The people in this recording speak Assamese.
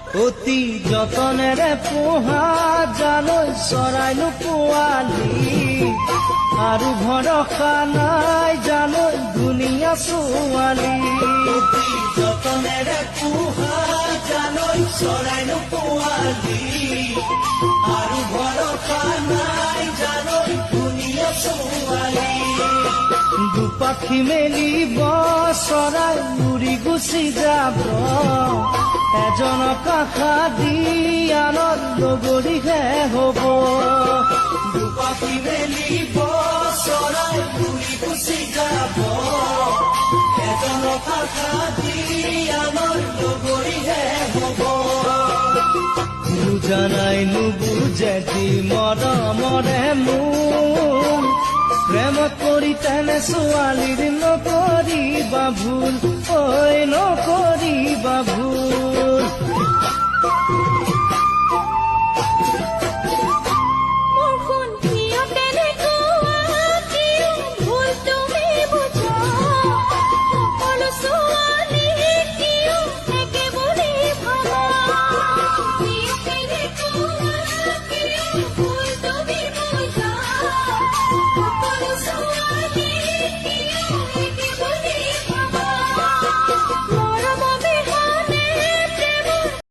অতি যতনেৰে পোহা জালৈ চৰাইনো পোৱালি আৰু ভৰসা নাই জালৈ ধুনীয়া ছোৱালী অতি যতনেৰে পোহা জালৈ চৰাইনো পোৱালি আৰু ভৰসা নাই জালৈ ধুনীয়া ছোৱালী দুপাখি মেলিব চৰাই উৰি গুচি যাব এজনক আশা দি আনৰ লগৰীহে হ'ব দুপাখি মেলিব চৰাই উৰি গুচি যাব এজনক আশা দি আনৰ লগৰীহে হ'ব বুজা নাই নুবুজে দি মৰমৰে মোৰ প্ৰেমত পৰি তেনে ছোৱালীৰ নকৰিবা ভুল ঐ নকৰিবা ভুল